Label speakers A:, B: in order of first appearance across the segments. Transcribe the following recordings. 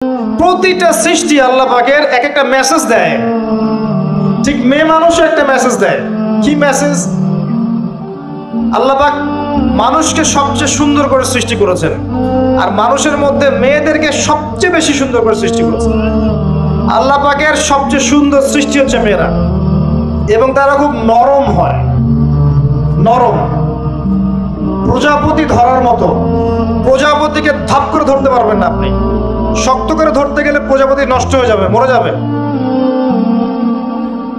A: প্রতিটা সৃষ্টি আল্লাহ পাকের এক একটা মেসেজ দেয়। ঠিক মেয়ে মানুষও একটা মেসেজ দেয়। কি মেসেজ? আল্লাহ পাক মানুষকে সবচেয়ে সুন্দর করে সৃষ্টি করেছেন, আর মানুষের মধ্যে মেয়েদেরকে সবচেয়ে বেশি সুন্দর করে সৃষ্টি করেছেন। আল্লাহ পাকের সবচেয়ে সুন্দর সৃষ্টি হচ্ছে মেয়েরা, এবং তারা খুব নরম হয়, নরম, প্রজাপতি ধরার মতো। প্রজাপতিকে ধাপ করে ধরতে পারবেন না আপনি, শক্ত করে ধরতে গেলে প্রজাপতি নষ্ট হয়ে যাবে, মরে যাবে।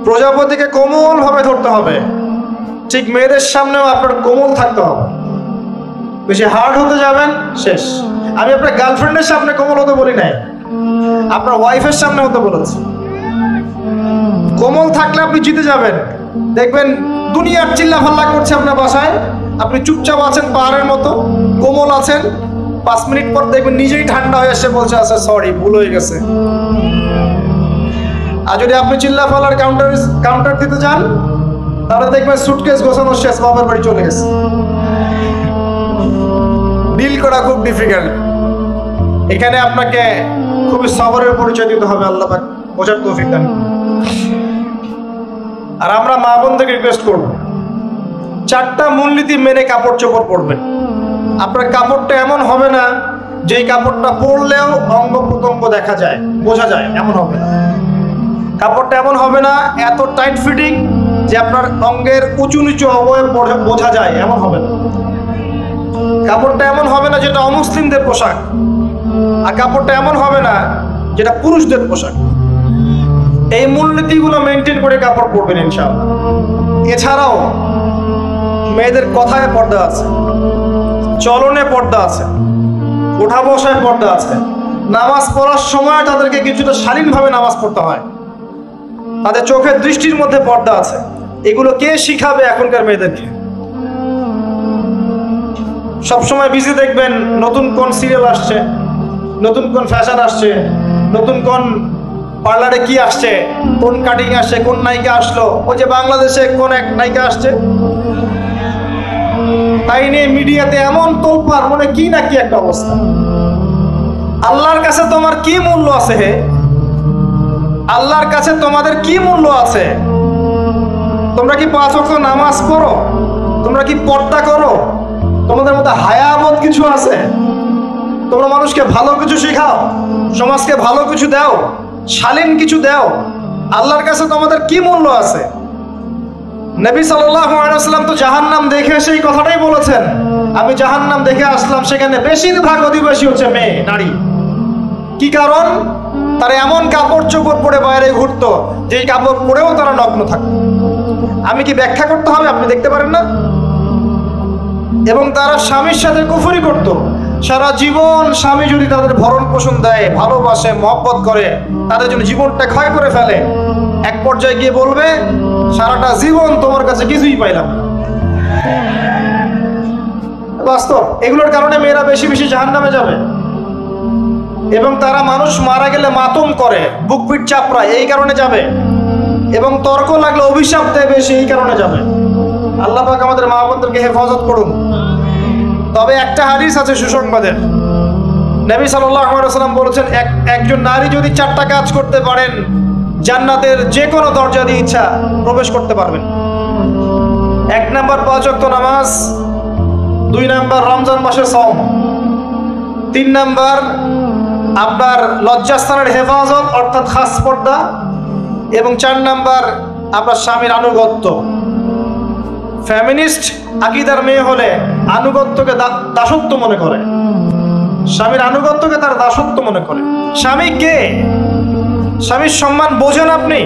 A: প্রজাপতিকে কোমল ভাবে ধরতে হবে। ঠিক মেয়েদের সামনেও আপনার কোমল থাকতে হবে। বেশি হার্ড হতে যাবেন, শেষ। আমি আপনার গার্লফ্রেন্ডের সামনে কোমল হতে বলি নাই, আপনার ওয়াইফের সামনে হতে বলেছি। কোমল থাকলে আপনি জিতে যাবেন। দেখবেন দুনিয়ার চিল্লা ফাল্লা করছে আপনার বাসায়, আপনি চুপচাপ আছেন পাহাড়ের মতো, কোমল আছেন। 5 মিনিট পর দেখবেন নিজেই ঠান্ডা হয়ে এসে বলছে, আচ্ছা সরি, ভুল হয়ে গেছে। আর যদি আপনি চিল্লা ফাল্লার কাউন্টার দিতে যান, তাহলে দেখবেন সুটকেস গোছানো শেষ, বাবার বাড়ি চলে গেছে। ডিল করা খুব ডিফিকাল্ট। এখানে আপনাকে খুবই সবরের পরিচয় দিতে হবে। আল্লাহ পাক বোঝার তৌফিক দান। আর আমরা মা বোনদেরকে রিকোয়েস্ট করব, 4টা মূলনীতি মেনে কাপড় চোপড় পরবেন। আপনার কাপড়টা এমন হবে না যেই কাপড়টা পরলেও অঙ্গ প্রত্যঙ্গ দেখা যায়, বোঝা যায়, এমন হবে না। কাপড়টা এমন হবে না এত টাইট ফিটিং যে আপনার অঙ্গের উঁচু নিচু অবয়ব বোঝা যায়, এমন হবে না। কাপড়টা এমন হবে না যেটা অমুসলিমদের পোশাক, আর কাপড়টা এমন হবে না যেটা পুরুষদের পোশাক। এই মূলনীতিগুলো মেনটেন করে কাপড় পরবেন ইনশাআল্লাহ। এছাড়াও মেয়েদের কথায় পর্দা আছে, চলনে পর্দা আছে, ওঠা বসায় পর্দা আছে। নামাজ পড়ার সময় তাদেরকে কিছুটা শালীনভাবে নামাজ পড়তে হয়। তাদের চোখের দৃষ্টির মধ্যে পর্দা আছে। এগুলো কে শিখাবে এখনকার মেয়েদেরকে? সবসময় বিজি দেখবেন নতুন কোন সিরিয়াল আসছে, নতুন কোন ফ্যাশন আসছে, নতুন কোন পার্লারে কি আসছে, কোন কাটিং আসছে, কোন নায়িকা আসলো। ওই যে বাংলাদেশে কোন এক নায়িকা আসছে, তাই নিয়ে মিডিয়াতে এমন তোলপাড়, মানে কি না কি একটা অবস্থা। আল্লাহর কাছে তোমার কি মূল্য আছে? হে আল্লাহর কাছে তোমাদের কি মূল্য আছে? তোমরা কি 5 ওয়াক্ত নামাজ পড়ো? তোমরা কি পর্দা করো? তোমাদের মধ্যে হায়াবোধ কিছু আছে? তোমরা মানুষকে ভালো কিছু শেখাও, সমাজকে ভালো কিছু দাও, শালীন কিছু দাও। আল্লাহর কাছে তোমাদের কি মূল্য আছে? নবী সাল্লাল্লাহু আলাইহি ওয়াসাল্লাম তো জাহান্নাম দেখে সেই কথাটাই বলেছেন, আমি জাহান্নাম দেখে আসলাম, সেখানে বেশিরভাগ অধিবাসী হচ্ছে মেয়ে, নারী। কি কারণ? তারা এমন কাপড় চোপড় পরে বাইরে ঘুরতো যেই কাপড় পরেও তারা নগ্ন থাকতো। আমি কি ব্যাখ্যা করতে হবে? আপনি দেখতে পারেন না? এবং তারা স্বামীর সাথে কুফরি করত। সারা জীবন স্বামী যদি তাদের ভরণ পোষণ দেয়, ভালোবাসে, মহব্বত করে, তাদের জন্য জীবনটা ক্ষয় করে ফেলে, এক পর্যায়ে গিয়ে বলবে, সারাটা জীবন তোমার কাছে কিছুই পাইলাম। বাস্তব। এগুলোর কারণে মেয়েরা বেশি বেশি জাহান্নামে যাবে। এবং তারা মানুষ মারা গেলে মাতম করে, বুক পিঠ চাপড়ায়, এই কারণে যাবে। এবং তর্ক লাগলে অভিশাপ দেয় বেশি, এই কারণে যাবে। আল্লাহ পাক আমাদের মা বোনদেরকে হেফাজত করুন। তবে একটা হাদিস আছে সুসংবাদের। নবী সাল্লাল্লাহু আলাইহি ওয়াসাল্লাম বলেছেন, একজন নারী যদি 4টা কাজ করতে পারেন, জান্নাতের যে কোনো দরজা দিয়ে ইচ্ছা প্রবেশ করতে পারবেন। 1 নাম্বার 5 ওয়াক্ত নামাজ, 2 নাম্বার রমজান মাসের সওম, 3 নাম্বার আপনার লজ্জাস্থানের হেফাজত অর্থাৎ খাস পর্দা, এবং 4 নাম্বার আপনার স্বামীর আনুগত্য। ফেমিনিস্ট আকীদার মেয়ে হলে আনুগত্যকে দাসত্ব মনে করে, স্বামীর আনুগত্যকে তার দাসত্ব মনে করে। স্বামী কে? স্বামীর সম্মান বোঝেন আপনি?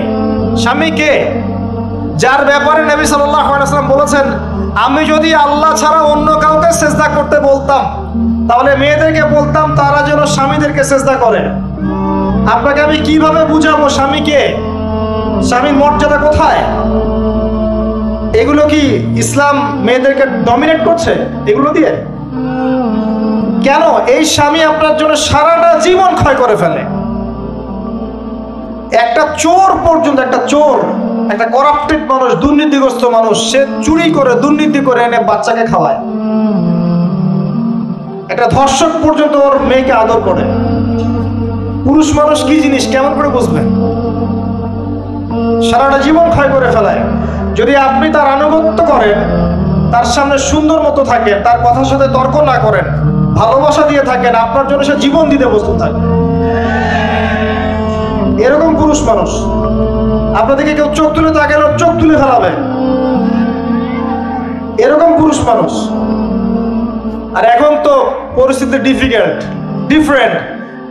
A: স্বামী কে? যার ব্যাপারে নবী সাল্লাল্লাহু আলাইহি ওয়াসাল্লাম বলেছেন, আমি যদি আল্লাহ ছাড়া অন্য কাউকে সেজদা করতে বলতাম, তাহলে মেয়েদেরকে বলতাম তারা যেন স্বামীদেরকে সেজদা করে। আপনাকে আমি কিভাবে বুঝাবো স্বামীকে? স্বামীর মর্যাদা কোথায়? এগুলো কি ইসলাম মেয়েদেরকে ডমিনেট করছে এগুলো দিয়ে? কেন? এই স্বামী আপনার জন্য সারাটা জীবন ক্ষয় করে ফেলে। একটা চোর পর্যন্ত, একটা চোর, একটা করাপ্টেড মানুষ, দুর্নীতিগ্রস্ত মানুষ, সে চুরি করে, দুর্নীতি করে এনে বাচ্চাকে খাওয়ায়। একটা ধর্ষক পর্যন্ত ওর মেয়েকে আদর করে। পুরুষ মানুষ কি জিনিস কেমন করে বুঝবেন? সারাটা জীবন ক্ষয় করে ফেলায়। যদি আপনি তার আনুগত্য করেন, তার সামনে সুন্দর মতো থাকেন, তার কথার সাথে তর্ক না করেন, ভালোবাসা দিয়ে থাকেন, আপনার জন্য সে জীবন দিতে প্রস্তুত থাকে। এরকম পুরুষ মানুষ। আপনাদেরকে কেউ চোখ তুলে তাকালে চোখ তুলে ফেলাবে, এরকম পুরুষ মানুষ। আর এখন তো পরিস্থিতি ডিফারেন্ট।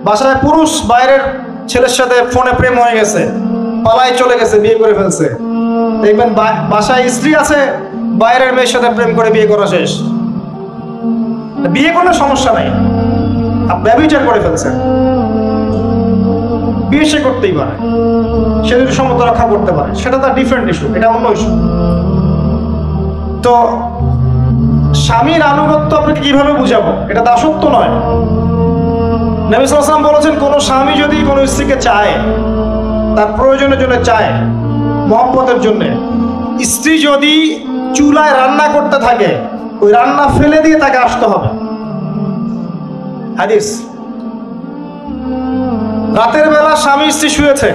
A: বাসায় পুরুষ বাইরের ছেলের সাথে ফোনে প্রেম হয়ে গেছে, পালায় চলে গেছে, বিয়ে করে ফেলছে। দেখবেন বাসায় স্ত্রী আছে, বাইরের মেয়ের সাথে প্রেম করে বিয়ে করা শেষ। বিয়ে কোনো সমস্যা নাই, ব্যভিচার করে ফেলছে, বিয়ে সে করতেই পারে, সে যদি সমতা রক্ষা করতে পারে, সেটা তার ডিফারেন্ট ইস্যু, এটা অন্য ইস্যু। তো স্বামীর আনুগত্য আপনাকে কিভাবে বুঝাবো? এটা দাসত্ব নয়। নবী সাল্লাল্লাহু আলাইহি ওয়াসাল্লাম বলেছেন, কোন স্বামী যদি কোন স্ত্রীকে চায়, তার প্রয়োজনের জন্য চায়, মহব্বতের জন্য, স্ত্রী যদি চুলায় রান্না করতে থাকে, ওই রান্না ফেলে দিয়ে তাকে আসতে হবে। হাদিস। রাতের বেলা স্বামী স্ত্রী শুয়েছে,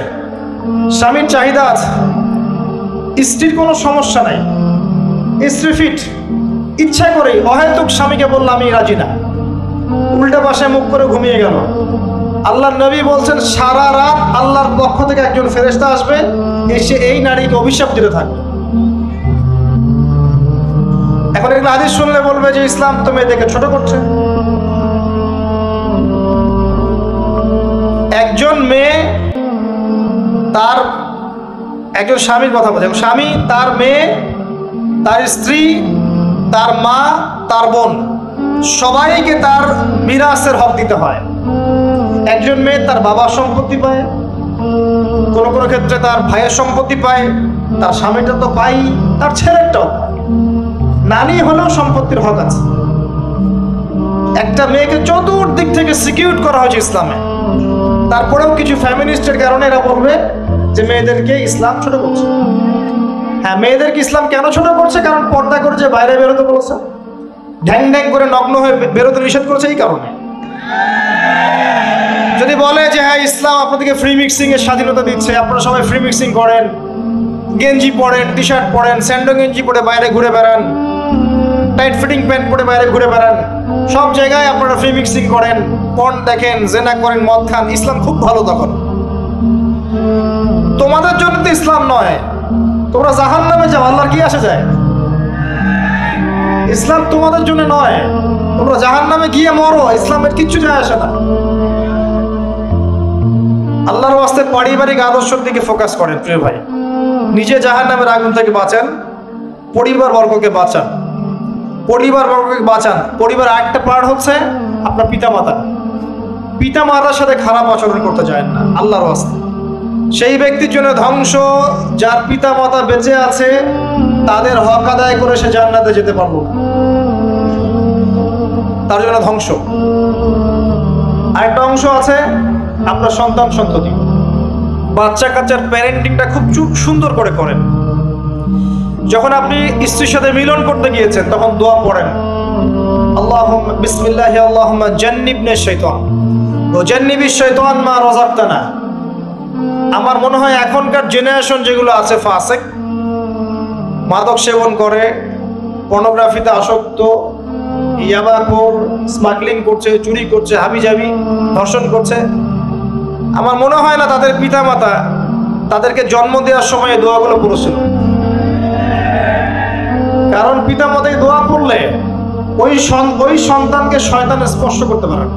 A: স্বামীর চাহিদা আছে, স্ত্রীর কোনো সমস্যা নাই, স্ত্রী ফিট, ইচ্ছা করে অহেতুক স্বামীকে বলল আমি রাজি না, উল্টা পাশে মুখ করে ঘুমিয়ে গেল। আল্লাহর নবী বলছেন, সারা রাত আল্লাহর পক্ষ থেকে একজন ফেরেশতা আসবে, এসে এই নারীকে অভিশাপ দিতে থাকবে। এখন এগুলো হাদিস শুনলে বলবে যে ইসলাম তো মেয়েদেরকে ছোট করছে। একজন মেয়ে তার একজন স্বামীর কথা বলছে, স্বামী তার মেয়ে, তার স্ত্রী, তার মা, তার বোন, সবাইকে তার মিরাসের হক দিতে হয়। একজন মেয়ে তার বাবার সম্পত্তি পায়, কোনো কোনো ক্ষেত্রে তার ভাইয়ের সম্পত্তি পায়, তার স্বামীটা তো পাই, তার ছেলেরটাও পায়। নানি হলেও সম্পত্তির হক আছে। একটা মেয়েকে চতুর্দিক থেকে সিকিউর করা হয়েছে ইসলামে। তারপরেও কিছু ফ্যামিনিস্টের কারণে এরা বলবে যে মেয়েদেরকে ইসলাম ছোট করছে। হ্যাঁ, মেয়েদেরকে ইসলাম কেন ছোট করছে? কারণ পর্দা করে যে বাইরে বেরোতে বলেছে, ঢ্যাং ঢ্যাং করে নগ্ন হয়ে বেরোতে নিষেধ করেছে, এই কারণে। যদি বলে যে হ্যাঁ ইসলাম আপনাদেরকে ফ্রি মিক্সিং এর স্বাধীনতা দিচ্ছে, আপনারা সবাই ফ্রি মিক্সিং করেন, গেঞ্জি পরেন, টি শার্ট পরেন, স্যান্ডো গেঞ্জি পরে বাইরে ঘুরে বেড়ান, টাইট ফিটিং প্যান্ট পরে বাইরে ঘুরে বেড়ান, সব জায়গায় আপনারা ফ্রি মিক্সিং করেন, পর্ন দেখেন, জেনা করেন, মদ খান, ইসলাম খুব ভালো। তখন তোমাদের জন্য তো ইসলাম নয়, তোমরা জাহান্নামে যাও, আল্লাহর কি আসে যায়? ইসলাম তোমাদের জন্য নয়, তোমরা জাহান্নামে গিয়ে মরো, ইসলামের কিচ্ছু যায় আসে না। আল্লাহর ওয়াস্তে পারিবারিক আদর্শের দিকে ফোকাস করেন প্রিয় ভাই। নিজে জাহান্নামের আগুন থেকে বাঁচান, পরিবার বর্গকে বাঁচান, পরিবার আরেকটা পার্ট হচ্ছে আপনার পিতামাতার সাথে খারাপ আচরণ করতে চায় না আল্লাহর ওয়াস্তে। সেই ব্যক্তির জন্য ধ্বংস, যার পিতামাতা বেঁচে আছে তাদের হক আদায় করে সে জান্নাতে যেতে পারবো না, তার জন্য ধ্বংস। আরেকটা অংশ আছে আপনার সন্তান সন্ততি, বাচ্চা কাচ্চার প্যারেন্টিংটা খুব সুন্দর করে করেন। যখন আপনি স্ত্রীর সাথে মিলন করতে গিয়েছেন তখন দোয়া পড়েন, আল্লাহুম্মা বিসমিল্লাহি আল্লাহুম্মা জান্নিবনা শাইতান ওয়া জান্নিবিশ শাইতান মা রাযাকতানা। আমার মনে হয় এখনকার জেনারেশন যেগুলো আছে ফাসেক, মাদক সেবন করে, পর্নোগ্রাফিতে আসক্ত, ইয়াবাখোর, স্মাগলিং করছে, চুরি করছে, হাবিজাবি, ধর্ষণ করছে, আমার মনে হয় না তাদের পিতামাতা তাদেরকে জন্ম দেওয়ার সময় এই দোয়াগুলো পড়েছিল। কারণ পিতামাতা এই দোয়া পড়লে ওই সন্তানকে শয়তান স্পর্শ করতে পারে না।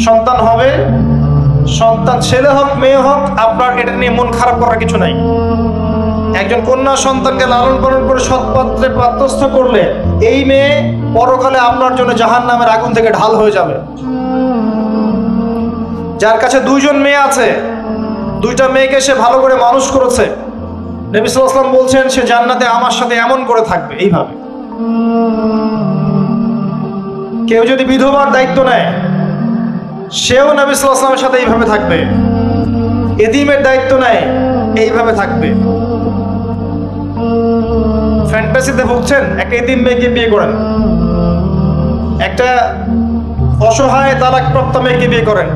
A: সন্তান হবে, সন্তান ছেলে হোক মেয়ে হোক, আপনার এটা নিয়ে মন খারাপ করার কিছু নাই। একজন কন্যা সন্তানকে লালন পালন করে সৎপাত্রে পাত্রস্থ করলে এই মেয়ে পরকালে আপনার জন্য জাহান্নামের আগুন থেকে ঢাল হয়ে যাবে। যার কাছে দুইজন মেয়ে আছে, দুইটা মেয়েকে সে ভালো করে মানুষ করেছে, নবী সাল্লাল্লাহু আলাইহি ওয়াসাল্লাম বলছেন সে জান্নাতে আমার সাথে এমন করে থাকবে, এইভাবে। কেউ যদি বিধবার দায়িত্ব নেয়, সেও নবী সাল্লাল্লাহু আলাইহি ওয়াসাল্লামের সাথে এইভাবে থাকবে। এতিমের দায়িত্ব নেয়, এইভাবে থাকবে। ফ্যান্টাসিতে ভুগছেন, একটা এতিম মেয়েকে বিয়ে করেন, একটা অসহায় তালাকপ্রাপ্ত মেয়েকে বিয়ে করেন,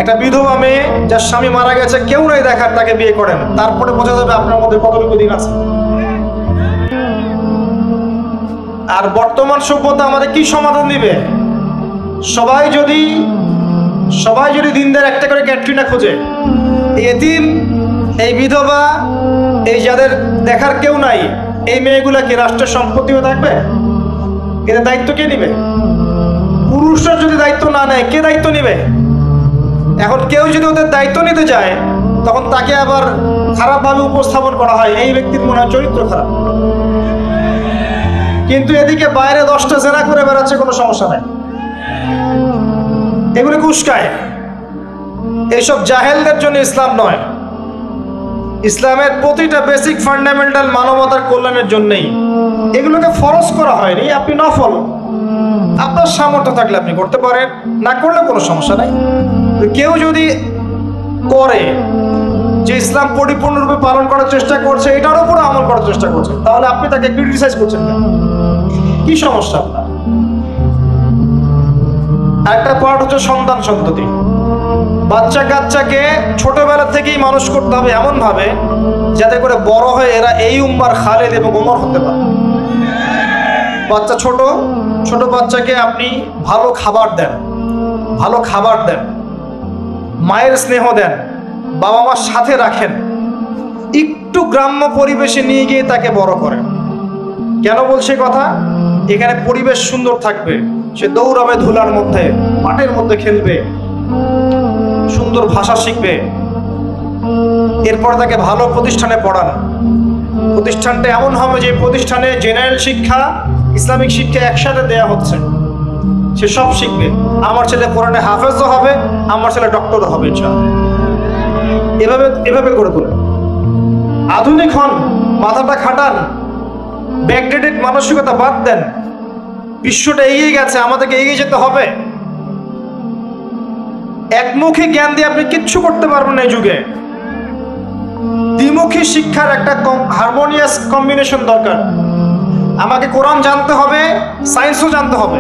A: একটা বিধবা মেয়ে যার স্বামী মারা গেছে কেউ নাই দেখার তাকে বিয়ে করেন, তারপরে বোঝা যাবে আপনার মধ্যে কতটুকু দিন আছে। আর বর্তমান সভ্যতা আমাদের কি সমাধান দিবে? সবাই যদি দিনদার একটা করে ক্যাটরিনা খোঁজে, এই এতিম, এই বিধবা, এই যাদের দেখার কেউ নাই, এই মেয়েগুলা কি রাষ্ট্রের সম্পত্তি হয়ে থাকবে? এর দায়িত্ব কে নিবে? পুরুষরা যদি দায়িত্ব না নেয় কে দায়িত্ব নিবে? এখন কেউ যদি ওদের দায়িত্ব নিতে যায় তখন তাকে আবার খারাপভাবে উপস্থাপন করা হয়, এই ব্যক্তির মনে হয় চরিত্র খারাপ। কিন্তু এদিকে বাইরে 10টা জেনা করে বেড়াচ্ছে, কোনো সমস্যা নাই, এগুলো কুস্কায়। এইসব জাহেলদের জন্য ইসলাম নয়, ইসলামের প্রতিটা বেসিক ফান্ডামেন্টাল মানবতার কল্যাণের জন্যই এগুলোকে ফরজ করা হয়নি। আপনি নফল, আপনার সামর্থ্য থাকলে আপনি করতে পারেন, না করলে কোনো সমস্যা নাই। কেউ যদি করে যে ইসলাম পরিপূর্ণরূপে পালন করার চেষ্টা করছে, এটার উপরে আমল করার চেষ্টা করছে, তাহলে আপনি তাকে ক্রিটিসাইজ করছেন কেন? কি সমস্যা আপনার? একটা পার্ট হচ্ছে সন্তান সন্ততি। বাচ্চা কাচ্চাকে ছোটবেলা থেকেই মানুষ করতে হবে এমন ভাবে যাতে করে বড় হয়ে এরা এই উম্মার খালেদ এবং ওমর হতে পারে। বাচ্চা ছোট বাচ্চাকে আপনি ভালো খাবার দেন, মায়ের স্নেহ দেন, বাবা মার সাথে রাখেন, একটু গ্রাম্য পরিবেশে নিয়ে গিয়ে তাকে বড় করেন। কেন বলছে কথা? এখানে পরিবেশ সুন্দর থাকবে, সে দৌড়াবে ধুলার মধ্যে, মাঠের মধ্যে খেলবে, সুন্দর ভাষা শিখবে। এরপর তাকে ভালো প্রতিষ্ঠানে পড়ান। প্রতিষ্ঠানটা এমন হবে যে প্রতিষ্ঠানে জেনারেল শিক্ষা, ইসলামিক শিক্ষা একসাথে দেয়া হচ্ছে, সে সব শিখবে। আমার ছেলে কোরআনে হাফেজও হবে, আমার ছেলে ডক্টরও হবে, এভাবে করে তোলেন। আধুনিক হন, মাথাটা খাটান, ব্যাকডেটেড মানসিকতা বাদ দেন। বিশ্বটা এগিয়ে গেছে, আমাদেরকে এগিয়ে যেতে হবে। একমুখী জ্ঞান দিয়ে আপনি কিচ্ছু করতে পারবেন না এই যুগে। দ্বিমুখী শিক্ষার একটা হারমোনিয়াস কম্বিনেশন দরকার। আমাকে কোরআন জানতে হবে, সায়েন্সও জানতে হবে,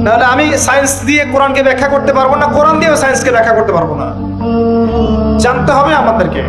A: নাহলে আমি সায়েন্স দিয়ে কোরআনকে ব্যাখ্যা করতে পারবো না, কোরআন দিয়েও সায়েন্সকে ব্যাখ্যা করতে পারবো না। জানতে হবে আমাদেরকে।